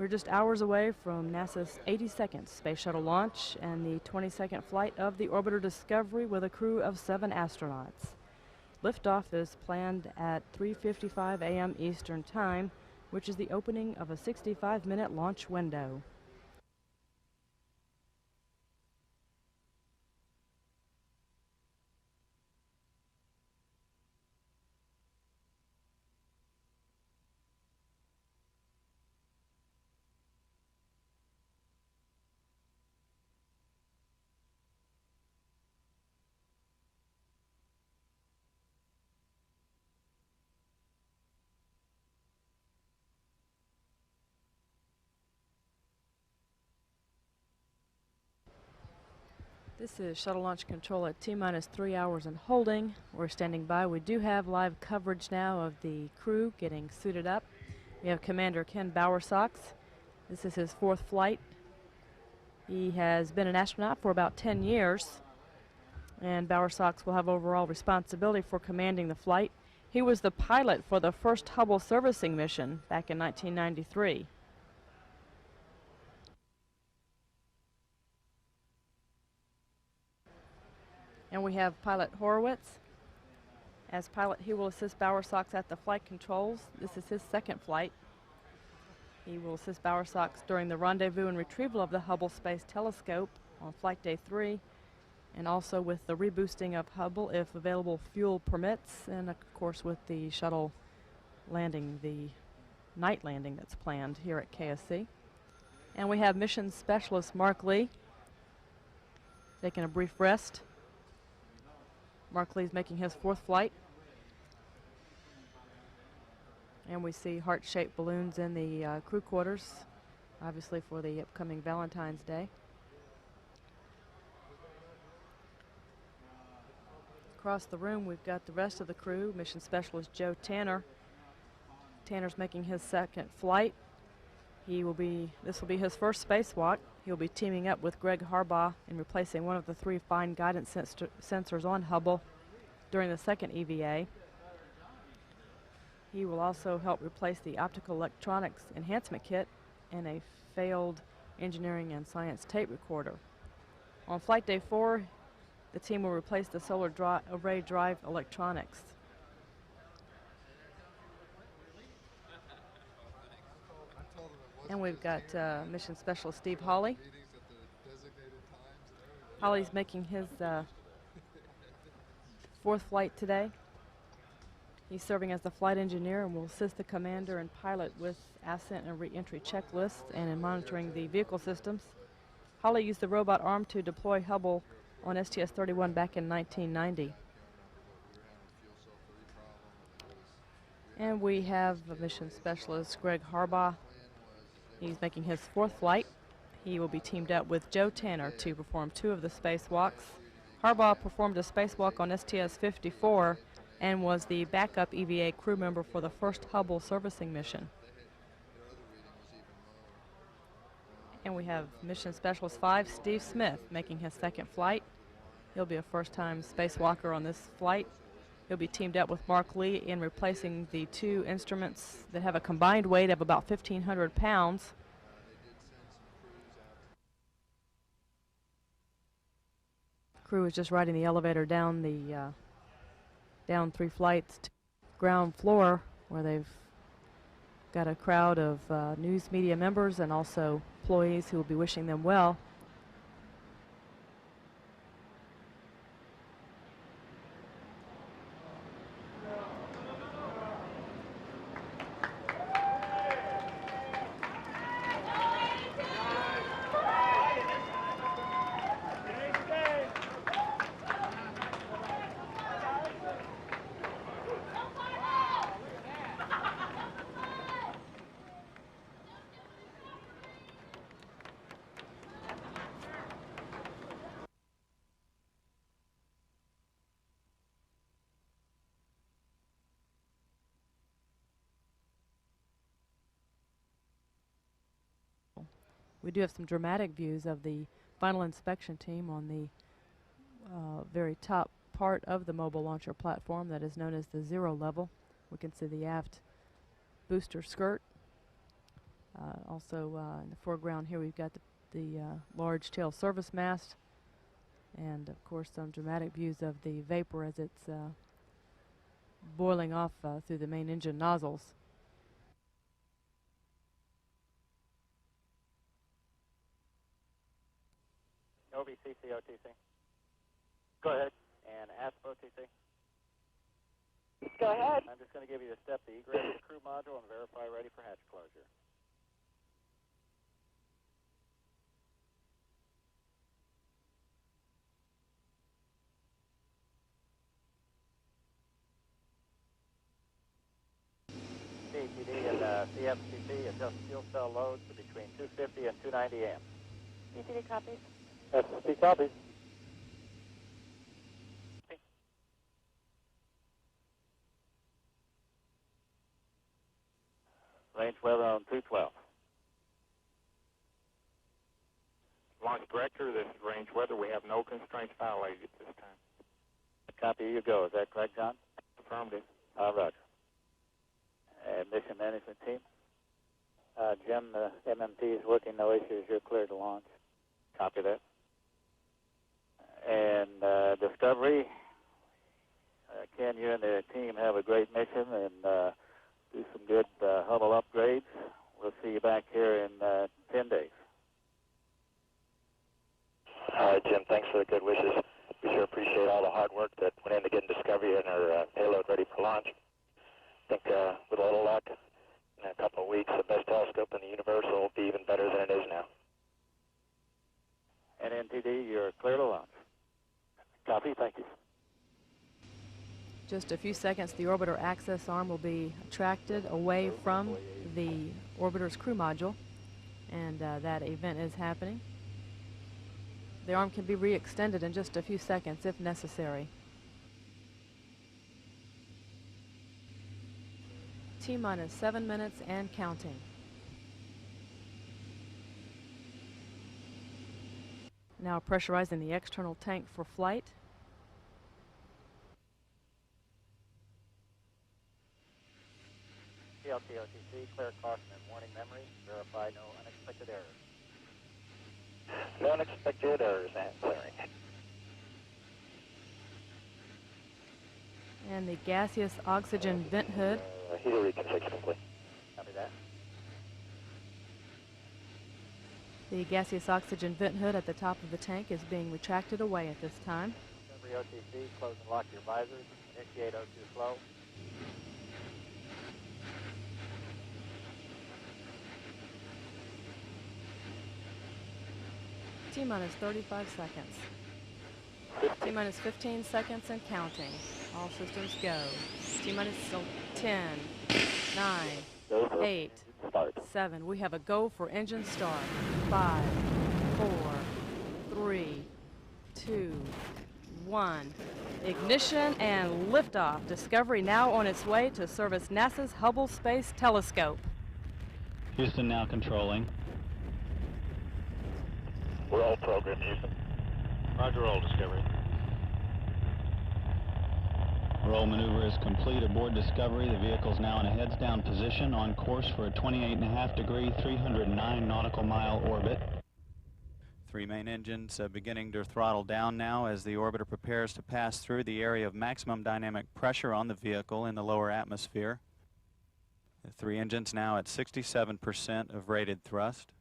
We're just hours away from NASA's 82nd space shuttle launch and the 22nd flight of the orbiter Discovery with a crew of 7 astronauts. Liftoff is planned at 3:55 a.m. Eastern Time, which is the opening of a 65-minute launch window. This is shuttle launch control at T-minus 3 hours and holding. We're standing by. We do have live coverage now of the crew getting suited up. We have Commander Ken Bowersox. This is his 4th flight. He has been an astronaut for about 10 years, and Bowersox will have overall responsibility for commanding the flight. He was the pilot for the first Hubble servicing mission back in 1993. And we have pilot Horowitz. As pilot, he will assist Bowersox at the flight controls. This is his 2nd flight. He will assist Bowersox during the rendezvous and retrieval of the Hubble Space Telescope on flight day 3, and also with the reboosting of Hubble if available fuel permits, and of course with the shuttle landing, the night landing that's planned here at KSC. And we have mission specialist Mark Lee taking a brief rest. Mark Lee's making his 4th flight. And we see heart-shaped balloons in the crew quarters, obviously for the upcoming Valentine's Day. Across the room, we've got the rest of the crew. Mission specialist Joe Tanner. Tanner's making his 2nd flight. This will be his first spacewalk. He'll be teaming up with Greg Harbaugh in replacing one of the 3 fine guidance sensors on Hubble during the 2nd EVA. He will also help replace the optical electronics enhancement kit and a failed engineering and science tape recorder. On flight day 4, the team will replace the solar array drive electronics. And we've got mission specialist Steve Hawley. Hawley's making his 4th flight today. He's serving as the flight engineer and will assist the commander and pilot with ascent and re-entry checklists and in monitoring the vehicle systems. Hawley used the robot arm to deploy Hubble on STS-31 back in 1990. And we have mission specialist Greg Harbaugh. He's making his 4th flight. He will be teamed up with Joe Tanner to perform 2 of the spacewalks. Harbaugh performed a spacewalk on STS-54 and was the backup EVA crew member for the first Hubble servicing mission. And we have mission specialist 5, Steve Smith, making his 2nd flight. He'll be a first-time spacewalker on this flight. He'll be teamed up with Mark Lee in replacing the 2 instruments that have a combined weight of about 1,500 pounds. The crew is just riding the elevator down the down 3 flights to ground floor, where they've got a crowd of news media members and also employees who will be wishing them well. We do have some dramatic views of the final inspection team on the very top part of the mobile launcher platform that is known as the 0 level. We can see the aft booster skirt. Also in the foreground here we've got the large tail service mast, and of course some dramatic views of the vapor as it's boiling off through the main engine nozzles. OBCC, OTC. Go ahead. And ASP OTC. Go ahead. I'm just going to give you the step to egress the crew module and verify ready for hatch closure. CTD and CFCC adjust fuel cell loads to between 250 and 290 amps. CTD copies. FCC copies. Range weather on 212. Launch Director, this is range weather. We have no constraints violated at this time. Copy, you go. Is that correct, John? Affirmative. Roger. Mission management team. Jim, the MMT is working, no issues. You're clear to launch. Copy that. And Discovery, Ken, you and the team have a great mission and do some good Hubble upgrades. We'll see you back here in 10 days. Jim, thanks for the good wishes. We sure appreciate all the hard work that went into getting Discovery and her payload ready for launch. I think with a little luck, in a couple of weeks, the best telescope in the universe will be even better than it is now. And NTD, you're clear to launch. Copy, thank you. Just a few seconds, the orbiter access arm will be attracted away from the orbiter's crew module, and that event is happening. The arm can be re-extended in just a few seconds if necessary. T-minus 7 minutes and counting. Now pressurizing the external tank for flight. TLT, OTC, clear caution and warning memory. Verify no unexpected errors. No unexpected errors and clearing. And the gaseous oxygen vent hood. Heater reconfigured complete. Copy that. The gaseous oxygen vent hood at the top of the tank is being retracted away at this time. Discovery, OTC, close and lock your visors. Initiate O2 flow. T-minus 35 seconds. T-minus 15 seconds and counting. All systems go. T-minus 10, 9, 8, 7. We have a go for engine start. 5, 4, 3, 2, 1. Ignition and liftoff. Discovery now on its way to service NASA's Hubble Space Telescope. Houston now controlling. Roll program, Houston. Roger, roll, Discovery. Roll maneuver is complete aboard Discovery. The vehicle is now in a heads-down position on course for a 28.5-degree, 309 nautical mile orbit. Three main engines beginning to throttle down now as the orbiter prepares to pass through the area of maximum dynamic pressure on the vehicle in the lower atmosphere. The three engines now at 67% of rated thrust.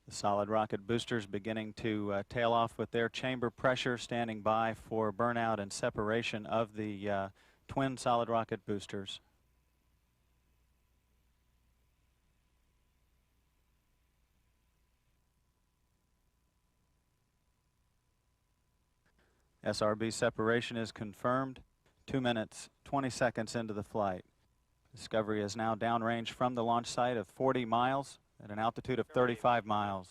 The solid rocket boosters beginning to tail off with their chamber pressure, standing by for burnout and separation of the twin solid rocket boosters. SRB separation is confirmed. 2 minutes, 20 seconds into the flight. Discovery is now downrange from the launch site of 40 miles at an altitude of 35 miles.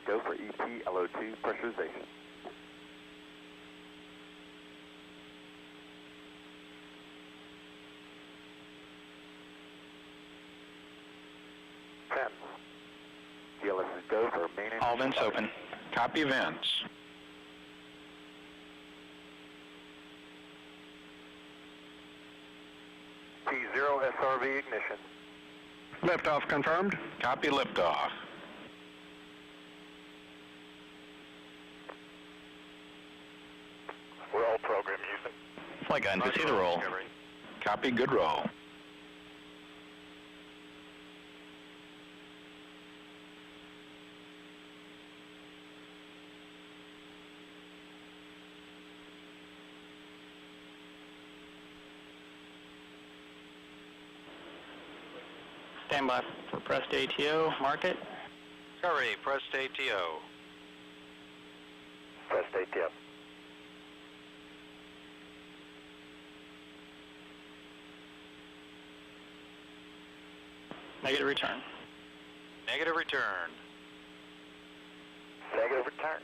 go for EP LO2 pressurization. GLS is go for main engine. All vents open. Copy vents. T0 SRV ignition. Liftoff confirmed. Copy liftoff. Roll program using. Flight guidance, I see the roll. Copy, good roll. Stand by for pressed ATO. Mark it. Discovery, pressed ATO. Pressed ATO. Negative return. Negative return. Negative return.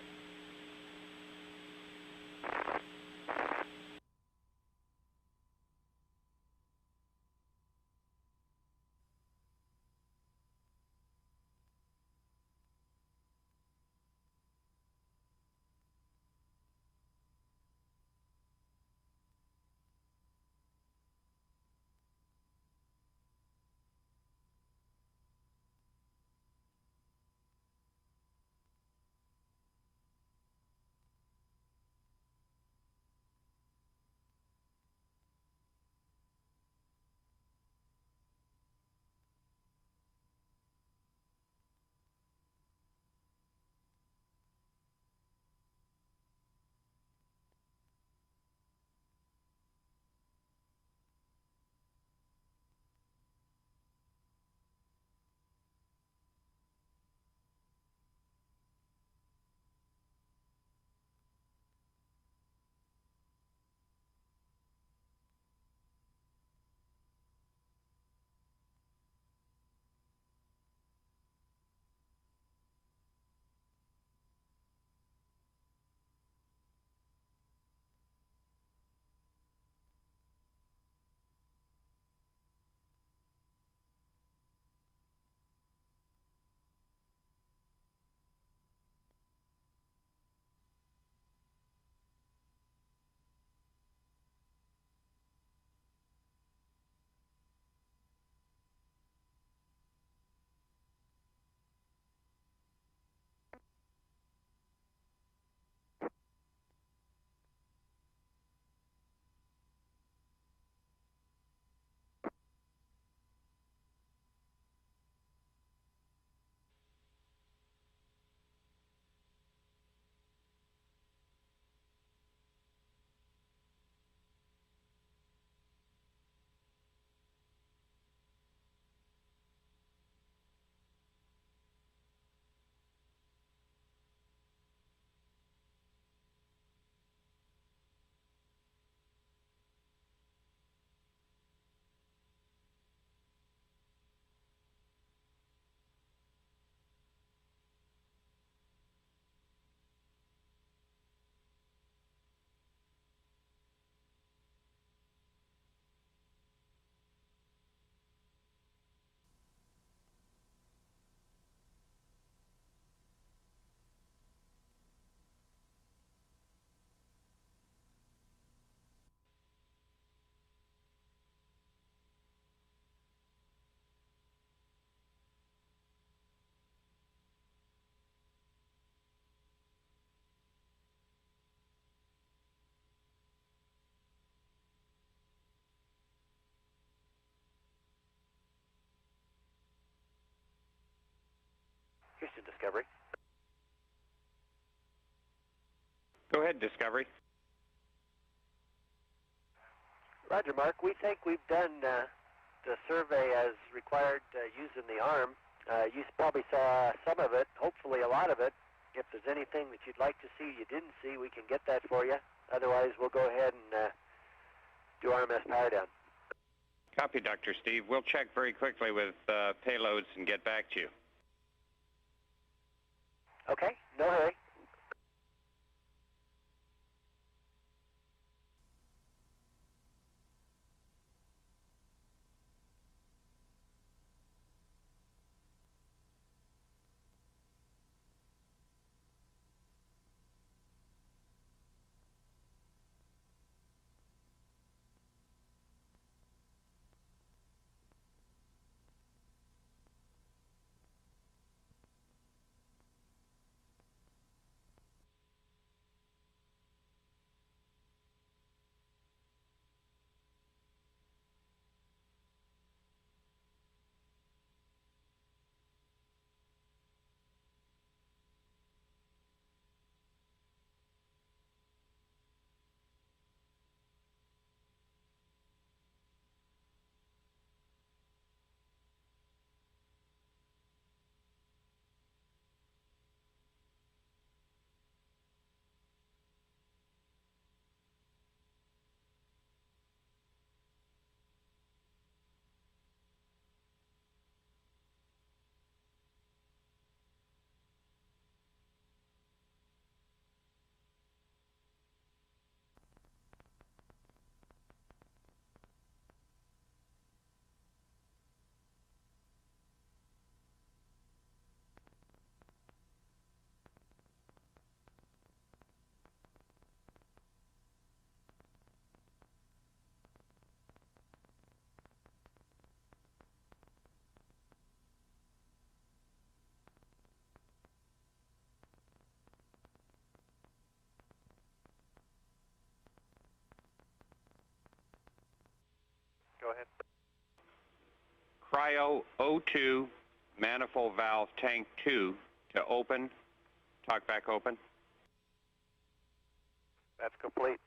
Houston Discovery. Go ahead, Discovery. Roger, Mark. We think we've done the survey as required using the arm. You probably saw some of it, hopefully a lot of it. If there's anything that you'd like to see you didn't see, we can get that for you. Otherwise, we'll go ahead and do RMS power down. Copy, Dr. Steve. We'll check very quickly with payloads and get back to you. Okay, no hurry. Go ahead. Cryo O2 manifold valve tank 2 to open. Talk back open. That's complete.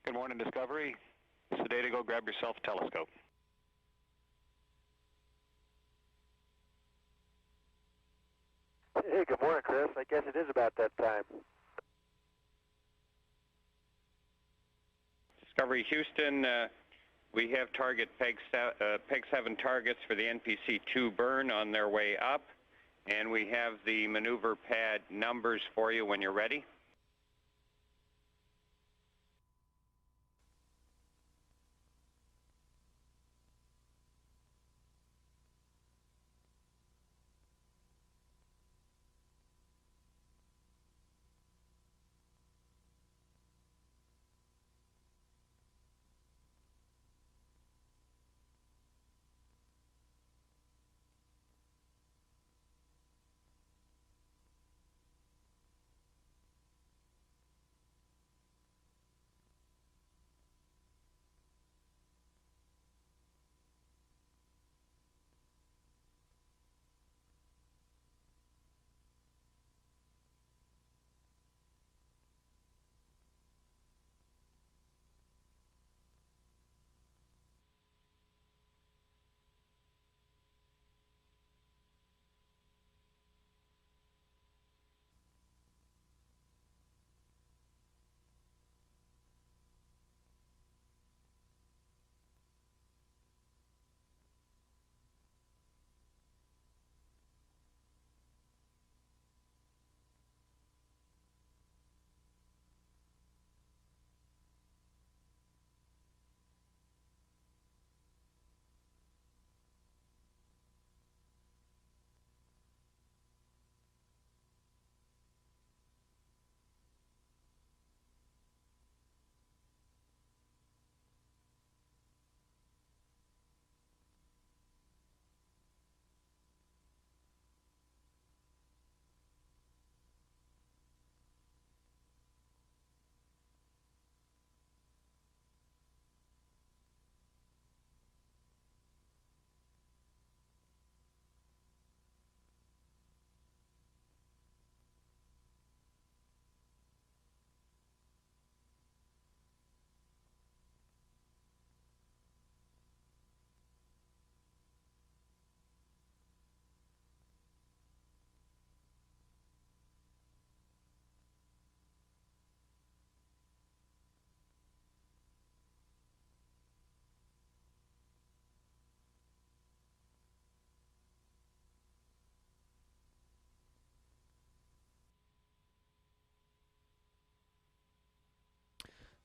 Good morning, Discovery. It's the day to go grab yourself a telescope. Hey, good morning, Chris. I guess it is about that time. Discovery Houston, we have target Peg 7 targets for the NPC-2 burn on their way up, and we have the maneuver pad numbers for you when you're ready.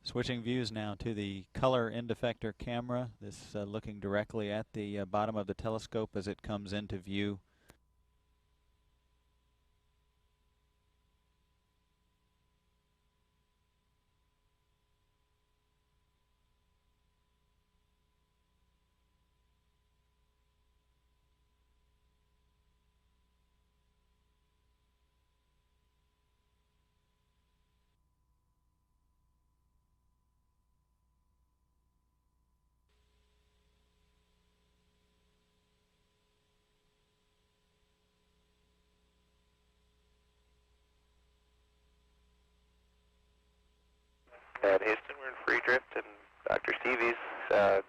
Switching views now to the color end effector camera. This looking directly at the bottom of the telescope as it comes into view. At Houston, we're in free drift, and Dr. Stevie's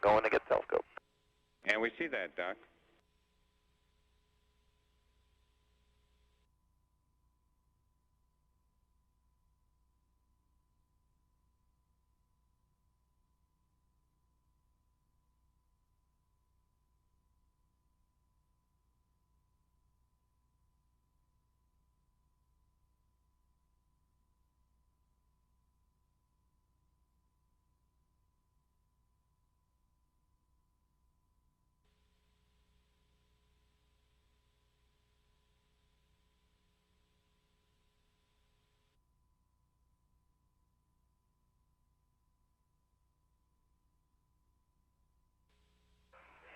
going to get the telescope. And we see that, Doc.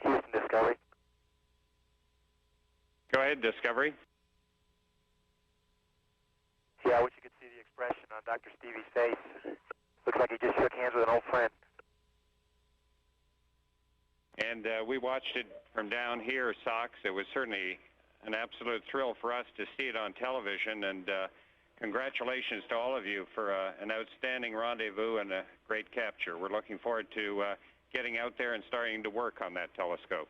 Houston Discovery. Go ahead, Discovery. Yeah, I wish you could see the expression on Dr. Stevie's face. Looks like he just shook hands with an old friend. And we watched it from down here, Sox. It was certainly an absolute thrill for us to see it on television, and congratulations to all of you for an outstanding rendezvous and a great capture. We're looking forward to getting out there and starting to work on that telescope.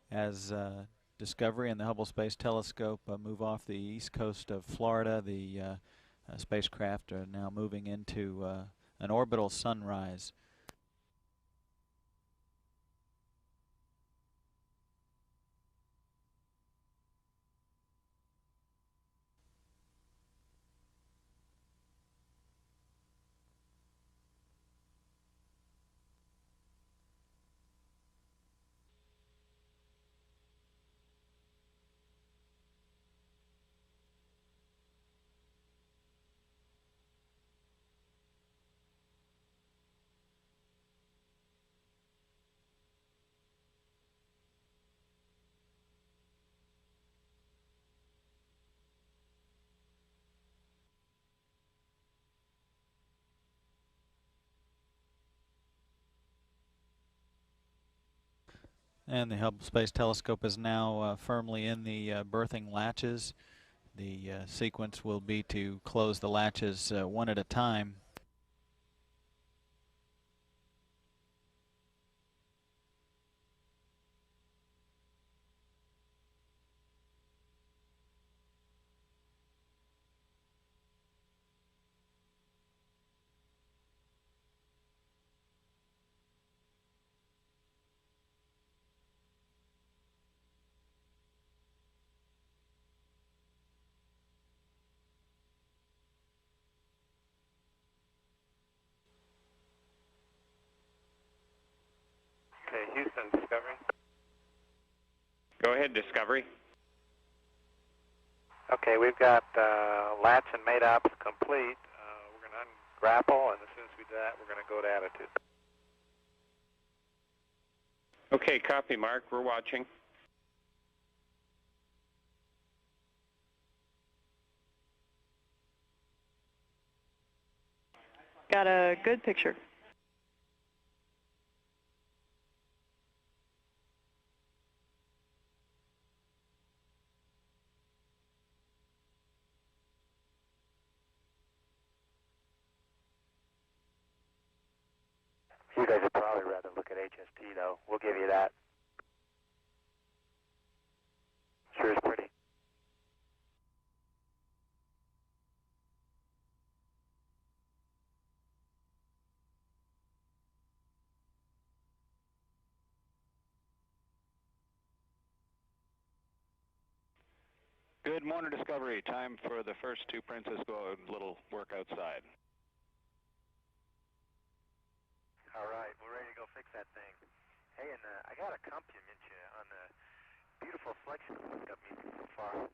As Discovery and the Hubble Space Telescope move off the east coast of Florida, the spacecraft are now moving into an orbital sunrise. And the Hubble Space Telescope is now firmly in the berthing latches. The sequence will be to close the latches one at a time. Okay, Houston Discovery. Go ahead, Discovery. Okay, we've got latch and mate ops complete. We're going to ungrapple, and as soon as we do that, we're going to go to attitude. Okay, copy, Mark. We're watching. Got a good picture. You guys would probably rather look at HST, though. We'll give you that. Sure is pretty. Good morning, Discovery. Time for the first two Princess go a little work outside. All right, we're ready to go fix that thing. Hey, and I got to compliment you on the beautiful selection you've got me so far.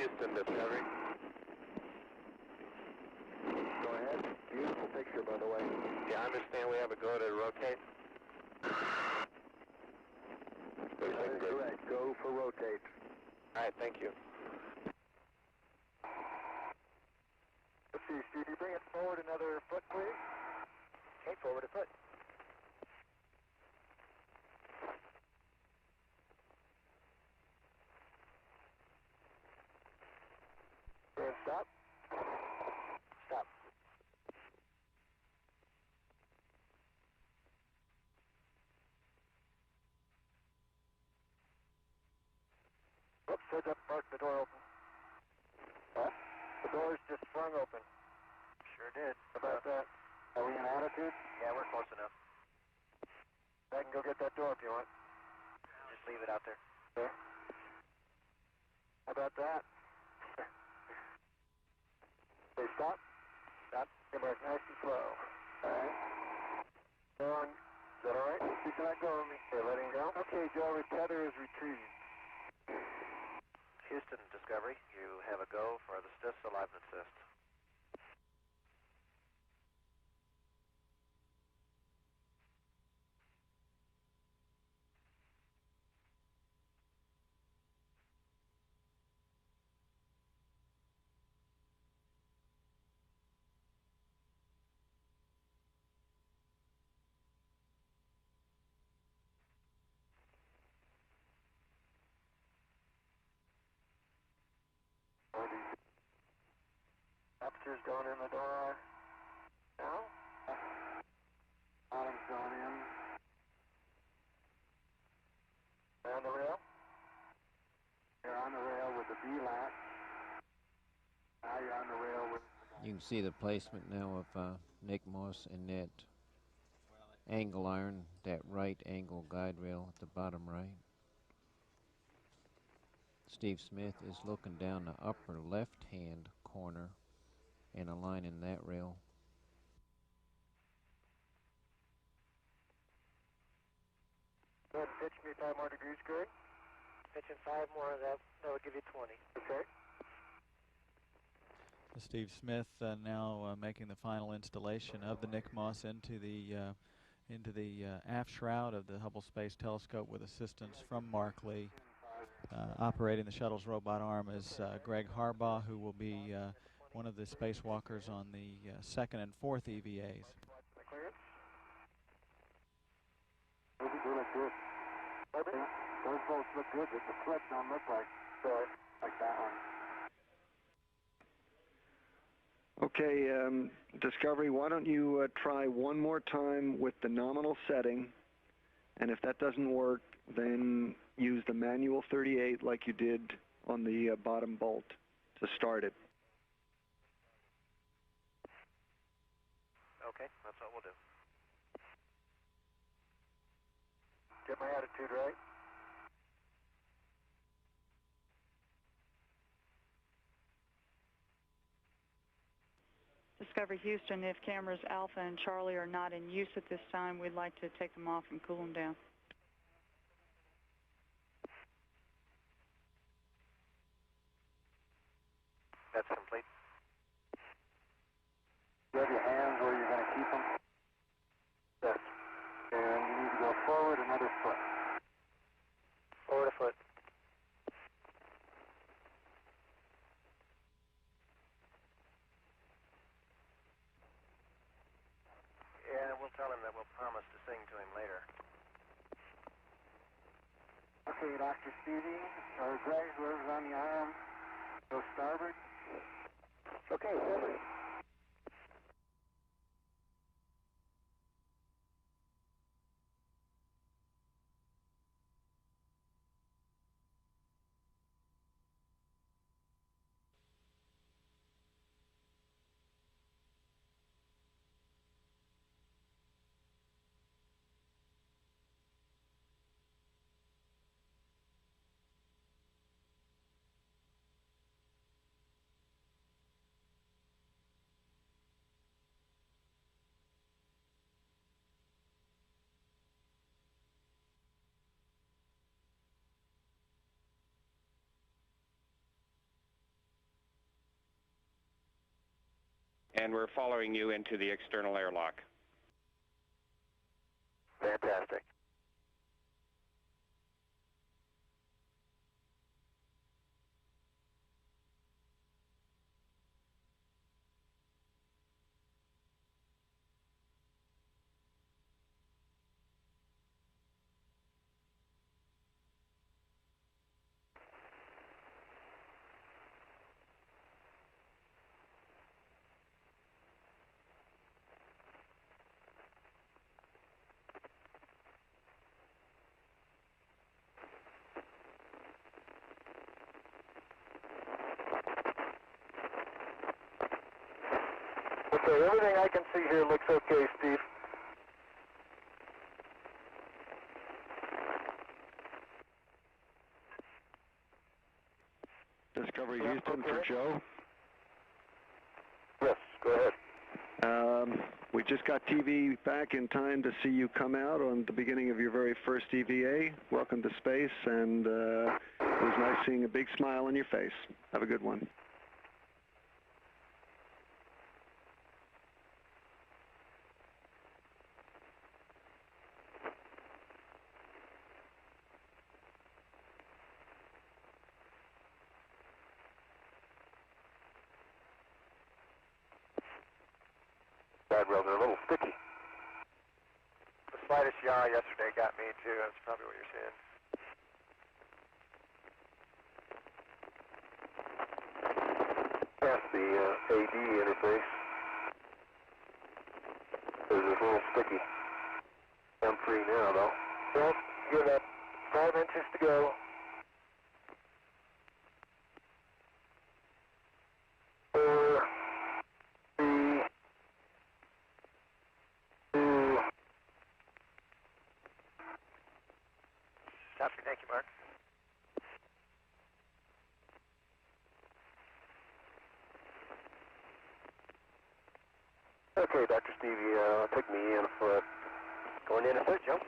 Houston, Discovery. Go ahead. Beautiful picture, by the way. Yeah, I understand we have a go to rotate. That is correct. Go for rotate. All right, thank you. Let's see, Stevie, bring it forward another foot, please. Okay, forward a foot. And stop. Stop. Oops, heads up, Mark, the door open. What? The door's just swung open. Sure did. How about that? Are we in altitude? Yeah, we're close enough. I can go get that door if you want. Just leave it out there. Okay. How about that? Okay, stop. Stop. Get back nice and slow. All right. On. Is that all right? You can let go of me. Okay, letting go. Okay, Joe, the tether is retrieving. Houston, Discovery, you have a go for the stiff alignment assist. Aperture's going in the door. Now? Bottom's going in. On the rail? You're on the rail with the B-lat. Now you're on the rail with... You can see the placement now of Nick Moss and that angle iron, that right angle guide rail at the bottom right. Steve Smith is looking down the upper left-hand corner and aligning that rail. Go ahead and pitch me 5 more degrees, Greg. Pitching 5 more, that would give you 20. Okay. Steve Smith now making the final installation of the Nick Moss into the aft shroud of the Hubble Space Telescope with assistance from Mark Lee. Operating the shuttle's robot arm is Greg Harbaugh, who will be one of the spacewalkers on the 2nd and 4th EVAs. They look good. Those bolts look good, but the clip don't look like that one. Okay, Discovery, why don't you try one more time with the nominal setting, and if that doesn't work, then use the manual 38 like you did on the bottom bolt to start it. Okay, that's what we'll do. Get my attitude right. Discovery Houston, if cameras Alpha and Charlie are not in use at this time, we'd like to take them off and cool them down. That's complete. You have your hands where you're going to keep them? Yes. And you need to go forward another foot. Forward a foot. Yeah, we'll tell him that we'll promise to sing to him later. Okay, Dr. Stevie, or Greg, whoever's on the arm, go starboard. Okay, starboard. And we're following you into the external airlock. Fantastic. Okay, everything I can see here looks okay, Steve. Discovery Houston for Joe. Yes, go ahead. We just got TV back in time to see you come out on the beginning of your very first EVA. Welcome to space, and it was nice seeing a big smile on your face. Have a good one. Bad rails are a little sticky. The slightest yaw yesterday got me too. That's probably what you're seeing. Past the AD interface. It's a little sticky. I'm free now though. Well, give that 5 inches to go. Copy, thank you, Mark. Okay, Dr. Stevie, take me in a foot. Going in a foot, jump.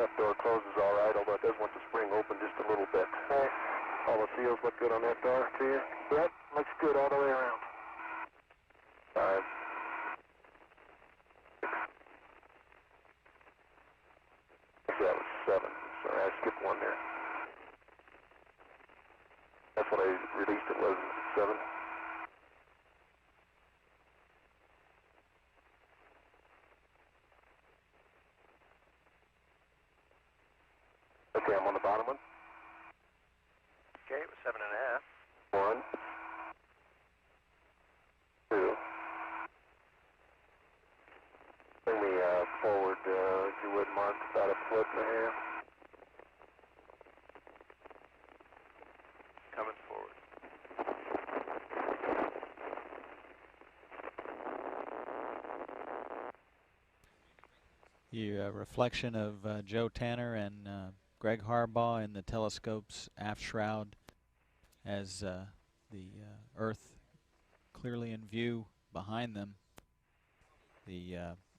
That door closes all right, although it does want the spring open just a little bit. All the seals look good on that door to you? Yep, looks good all the way around. 5. That was 7. Sorry, I skipped one there. That's what I released it was, 7. Okay, I'm on the bottom one. Okay, it was 7.5. 1. 2. Bring me forward, if you would, Mark, about a foot and a half. The reflection of Joe Tanner and Greg Harbaugh in the telescope's aft shroud as the Earth clearly in view behind them. The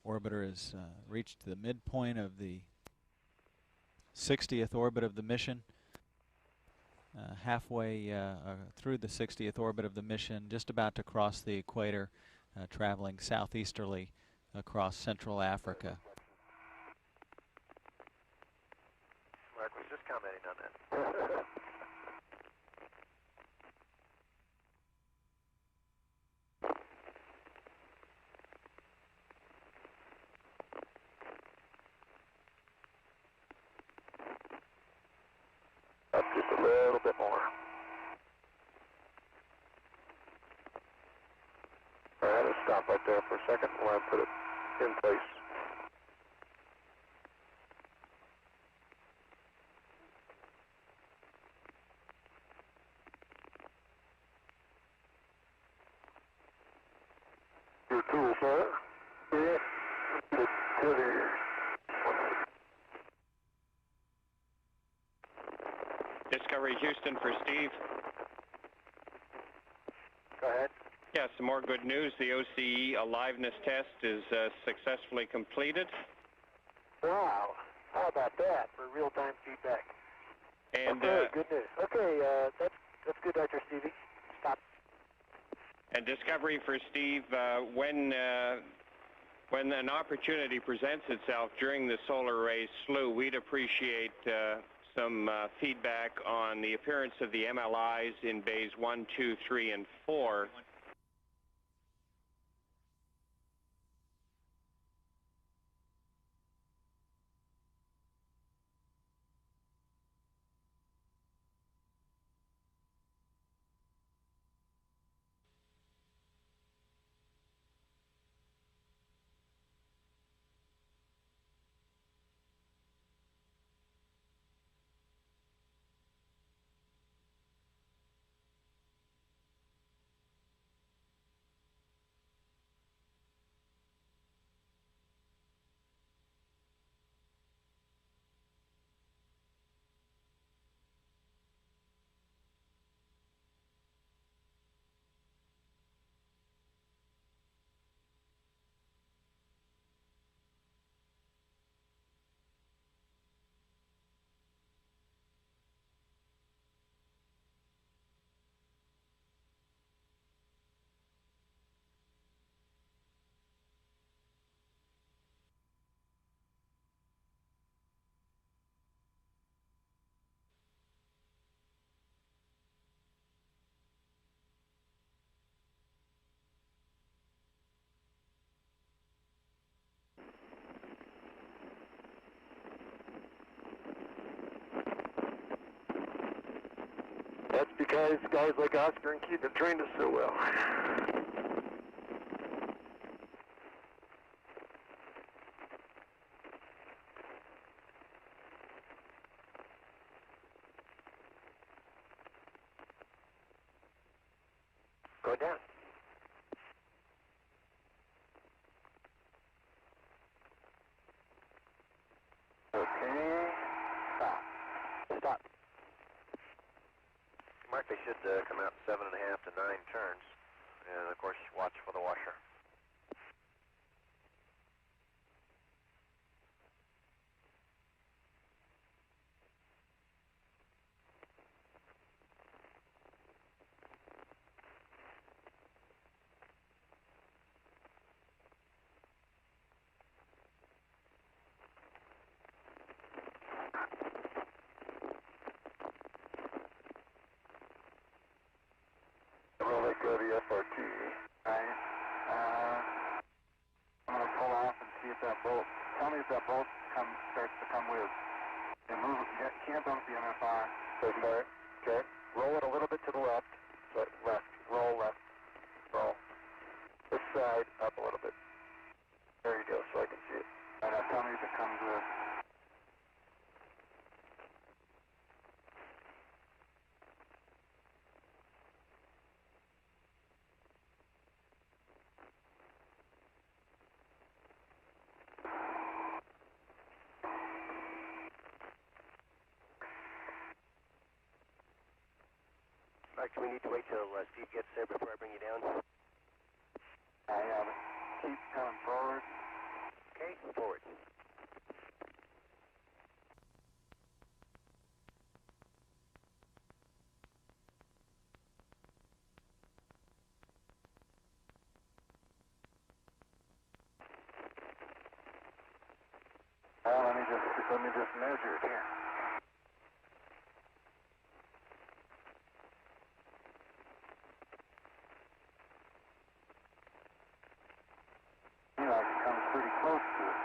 orbiter has reached the midpoint of the 60th orbit of the mission. Halfway through the 60th orbit of the mission, just about to cross the equator, traveling southeasterly across Central Africa. Mark was just commenting on that. Up just a little bit more. All right, let's stop right there for a second while I put it in place. Your tool, sir? Yes. Discovery Houston for Steve. Go ahead. Yeah, some more good news. The OCE aliveness test is successfully completed. Wow. How about that for real-time feedback? And okay, good news. Okay, that's good, Dr. Stevie. Stop. And Discovery for Steve, when an opportunity presents itself during the solar array slew, we'd appreciate some feedback on the appearance of the MLIs in bays 1, 2, 3, and 4. That's because guys like Oscar and Keith have trained us so well. Go down. Okay. Stop. Stop. Mark, they should come out 7.5 to 9 turns. And of course, watch for the washer. Roll it, go to FRT. Right. I'm going to pull off and see if that bolt, tell me if that bolt starts to come with. And move it, get hands on the MFI. So far. Okay. Roll it a little bit to the left. Left. Roll left. Roll. This side up a little bit. There you go, so I can see it. And now tell me if it comes with. Mark, do we need to wait till Steve gets there before I bring you down? I have it. Keep coming forward. Okay, forward. Let me just measure it here. Like it comes pretty close to it.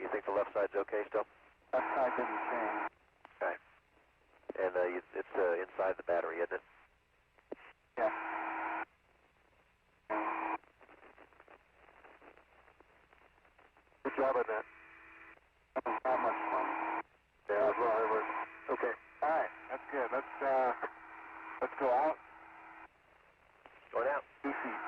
You think the left side's okay still? Left side didn't change. Okay. And it's inside the battery, isn't it? Yeah. Good job on that. Not much fun. Yeah, well, it was. Okay. All right. That's good. Let's go out. Going out. 2 feet.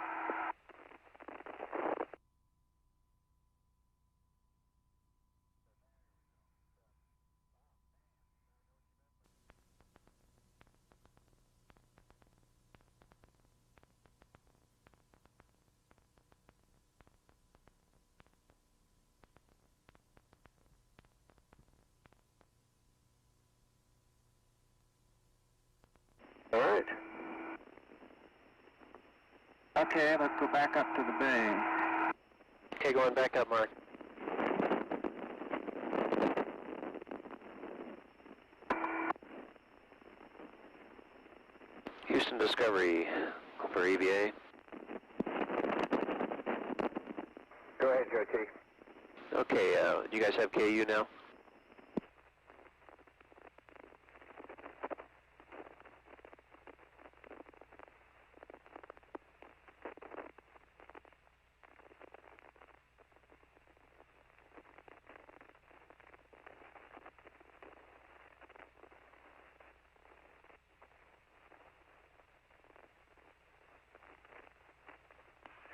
All right. Okay, let's go back up to the bay. Okay, going back up, Mark. Houston Discovery for EVA. Go ahead, JT. Okay, do you guys have KU now?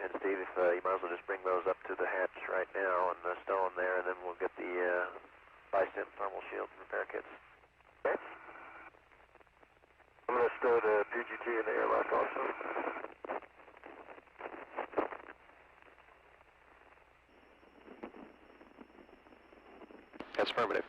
And Steve, if you might as well just bring those up to the hatch right now and stow them there, and then we'll get the Bicep thermal shield repair kits. Okay. I'm going to stow the PGT in the airlock also. That's affirmative.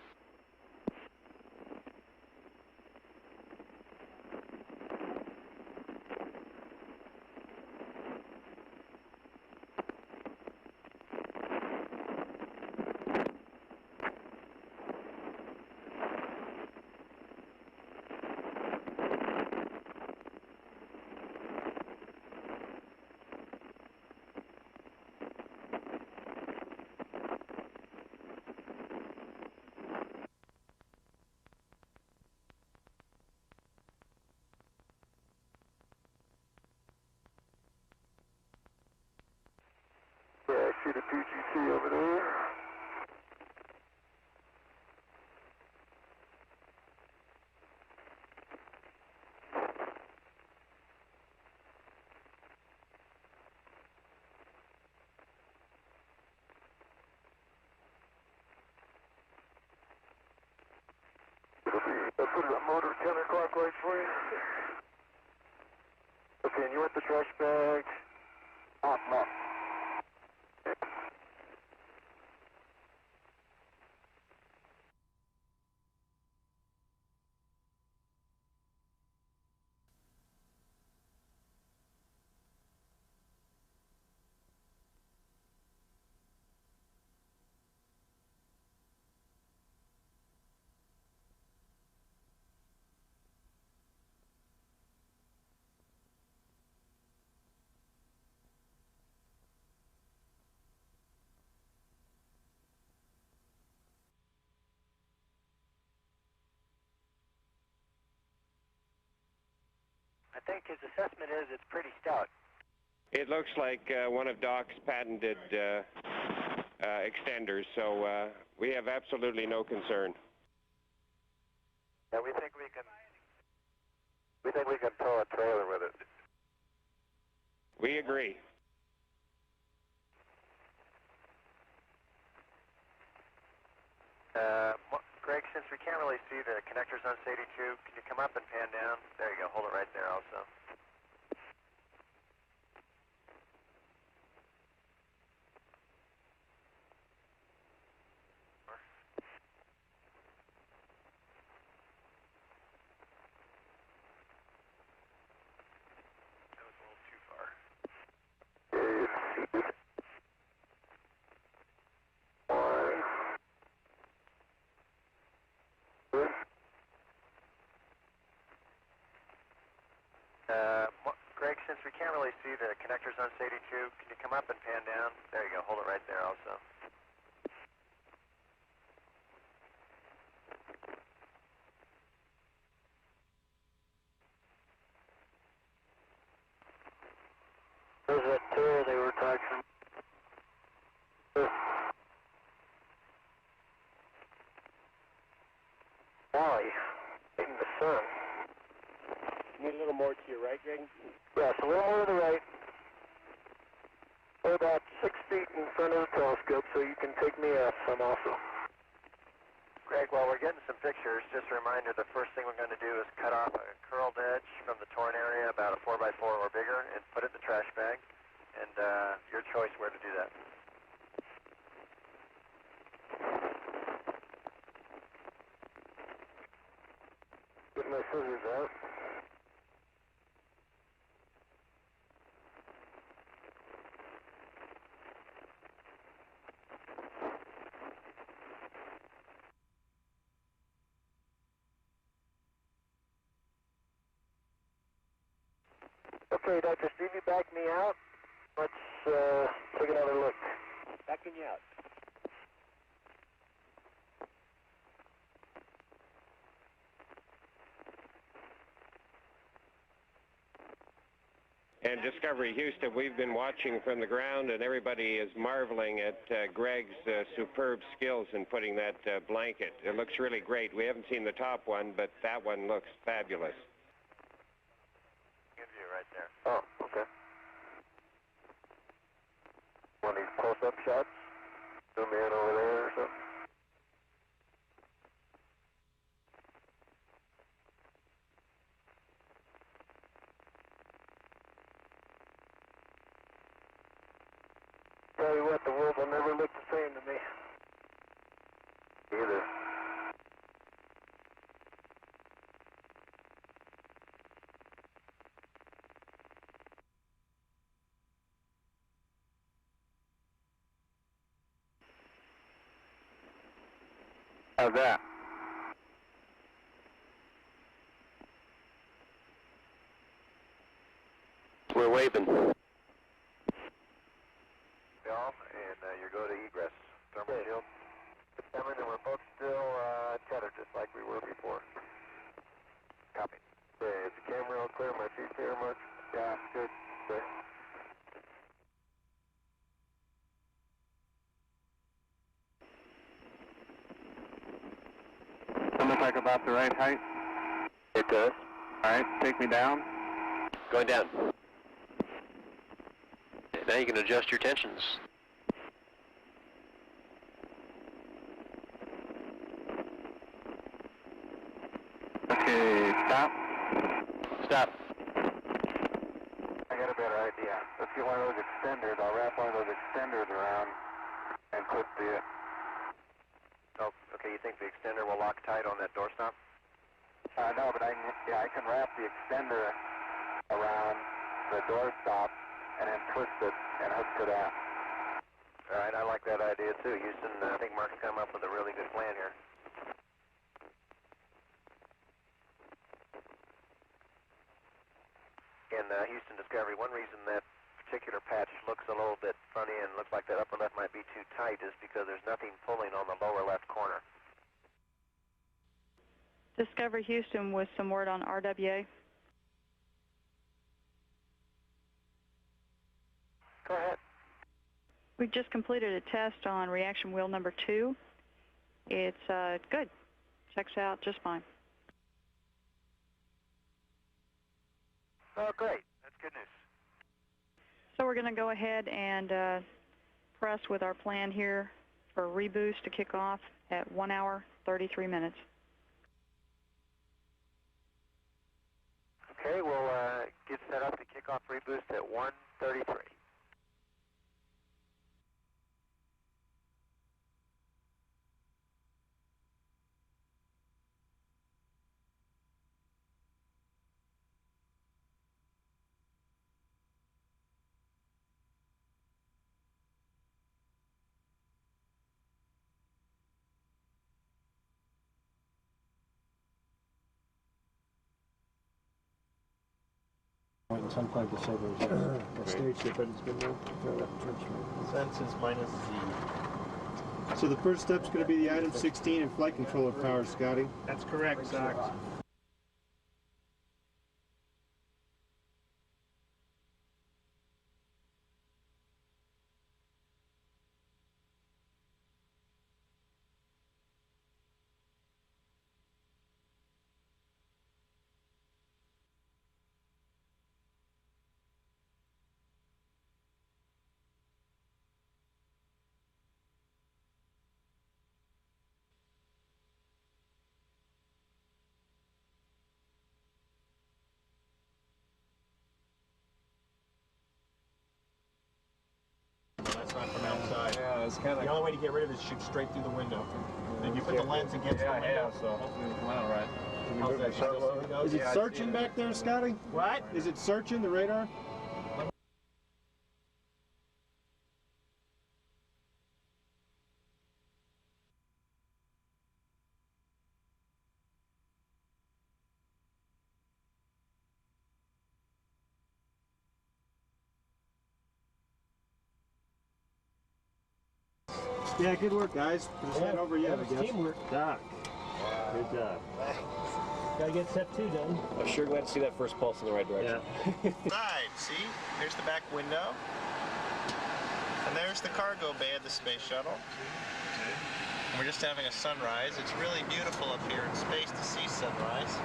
Yeah, I see the PGT over there. I'll put a motor counterclockwise for you. Okay, and you want the trash bag? Off, off. I think his assessment is it's pretty stout. It looks like one of Doc's patented extenders, so we have absolutely no concern. Yeah, we think we can tow a trailer with it. We agree. Greg, since we can't really see the connectors on STS-82. Can you come up and pan down? There you go. Hold it right there also. That was a little too far. Greg, since we can't really see the connectors on STS-82, can you come up and pan down? There you go. Hold it right there also. There's that tail they were talking. Valley, in the sun. Need a little more to your right, Greg? Yes, a little more to the right. We're about 6 feet in front of the telescope, so you can take me out some also. Greg, while we're getting some pictures, just a reminder, the first thing we're going to do is cut off a curled edge from the torn area, about a 4x4 or bigger, and put it in the trash bag. And your choice where to do that. Get my scissors out. Okay, Dr. Stevie, back me out. Let's take another look. Backing you out. And Discovery Houston, we've been watching from the ground, and everybody is marveling at Greg's superb skills in putting that blanket. It looks really great. We haven't seen the top one, but that one looks fabulous. Good view right there. Oh, okay. One of these close-up shots? Zoom in over there or something? Tell you what, the world will never look the same to me. Either. How's that? We're waving. Off, and you go to egress. Thermal shield. Coming, and we're both still tethered just like we were before. Copy. Okay, is the camera all clear? My feet clear much? Yeah, good. Okay. That looks like about the right height. It does. All right, take me down. Going down. Now you can adjust your tensions. Okay, stop. Stop. I got a better idea. Let's get one of those extenders. I'll wrap one of those extenders around and put the... Oh, okay, you think the extender will lock tight on that doorstop? No, but I can wrap the extender around the doorstop and then twist it and hook to that. All right, I like that idea too, Houston. I think Mark's come up with a really good plan here. In Houston Discovery, one reason that particular patch looks a little bit funny and looks like that upper left might be too tight is because there's nothing pulling on the lower left corner. Discovery Houston with some word on RWA. Go ahead. We just completed a test on reaction wheel number 2. It's good. Checks out just fine. Oh, great. That's good news. So we're going to go ahead and press with our plan here for reboost to kick off at 1 hour, 33 minutes. set up to kick off reboost at 1:33. Some flight disabled the stage ship, but it's been Census minus Z. So the first step's going to be the item 16 and flight controller power, Scotty. That's correct, Zach. That's not from outside. Yeah, it's kind of... The only way to get rid of it is shoot straight through the window. If you put the lens against the window, so hopefully it'll come out right. How's that? Still see the nose? Is it searching back there, Scotty? What? Is it searching the radar? Yeah, good work, guys. Just head over yet, I guess. Teamwork. Doc. Good job. Gotta get step 2 done. I'm sure glad to see that first pulse in the right direction. Side, see? There's the back window. And there's the cargo bay of the space shuttle. And we're just having a sunrise. It's really beautiful up here in space to see sunrise.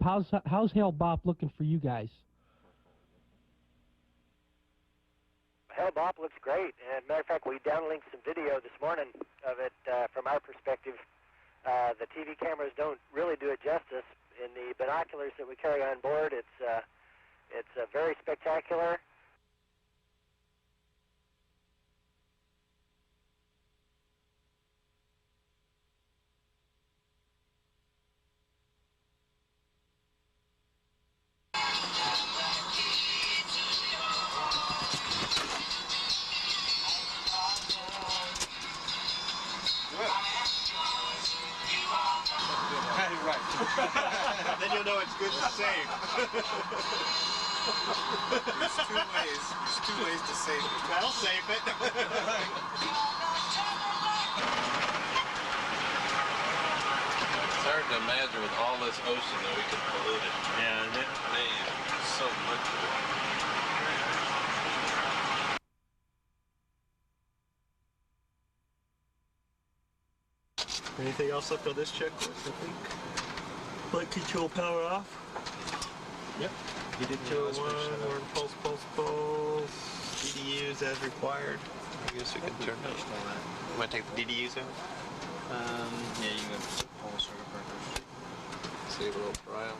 How's Hale-Bopp looking for you guys? Hale-Bopp looks great, and matter of fact, we downlinked some video this morning of it from our perspective. The TV cameras don't really do it justice. In the binoculars that we carry on board, it's very spectacular. Then you'll know it's good to save. There's two ways. There's two ways to save it. That'll save it. It's hard to imagine with all this ocean that we could pollute it. Yeah, Man, so much of it. Anything else left on this checklist, I think? Flight control power off. Yep. DD201, warn pulse. DDUs as required. I guess we can turn those on that. You want to take the DDUs out? Yeah, you can pull the circuit breakers. Save a little trial.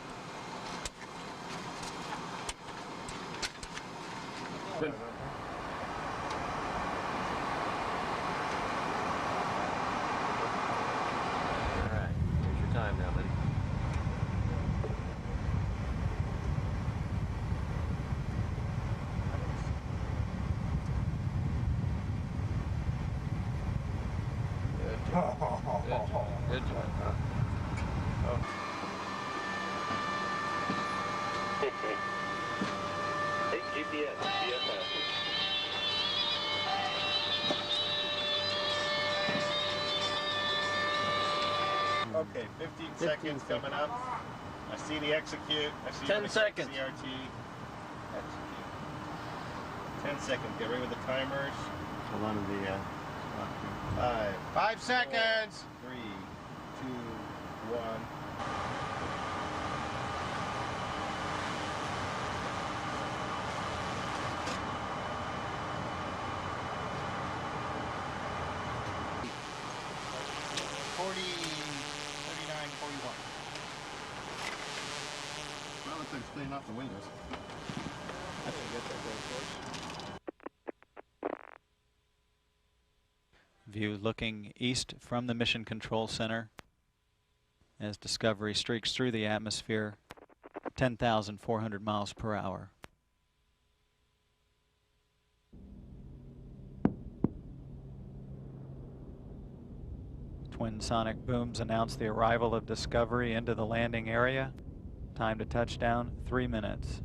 Alright, here's your time now, buddy. Good job. Hey, GPS, BFF. Okay, 15 seconds coming up. I see the execute. I see 10 seconds. CRT. Execute. 10 seconds. Get ready with the timers. Hold on to the... 5 seconds. 3, 2, 1. Well, if they're staying off the windows. I think that's very close. View looking east from the Mission Control Center as Discovery streaks through the atmosphere, 10,400 miles per hour. Twin sonic booms announce the arrival of Discovery into the landing area. Time to touchdown, 3 minutes.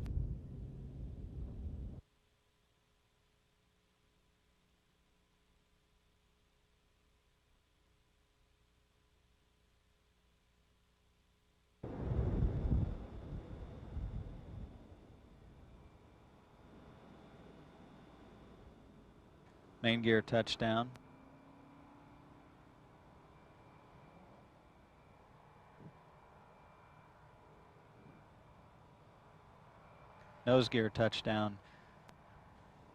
Main gear touchdown. Nose gear touchdown.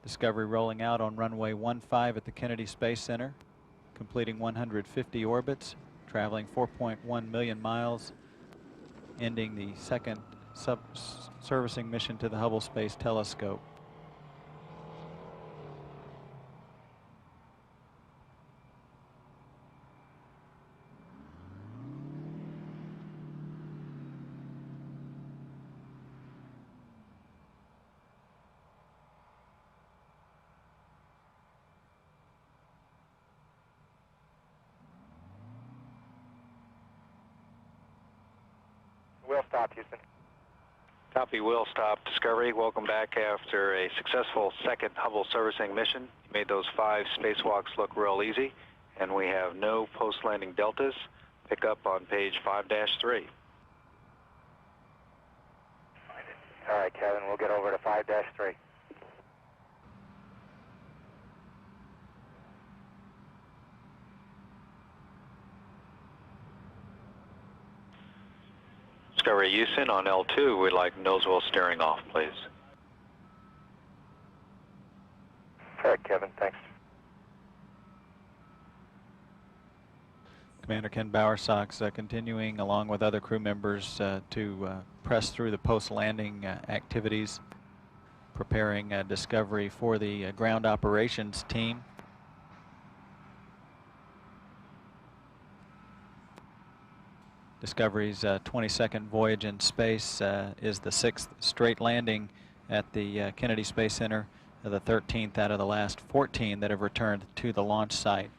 Discovery rolling out on runway 15 at the Kennedy Space Center, completing 150 orbits, traveling 4.1 million miles, ending the second servicing mission to the Hubble Space Telescope. Will stop, Houston. Copy, will stop. Discovery, welcome back after a successful second Hubble servicing mission. You made those 5 spacewalks look real easy, and we have no post-landing deltas. Pick up on page 5-3. All right, Kevin, we'll get over to 5-3. Discovery Houston, on L2, we'd like nose wheel steering off, please. All right, Kevin, thanks. Commander Ken Bowersox continuing along with other crew members to press through the post-landing activities, preparing Discovery for the ground operations team. Discovery's 22nd voyage in space is the 6th straight landing at the Kennedy Space Center, the 13th out of the last 14 that have returned to the launch site.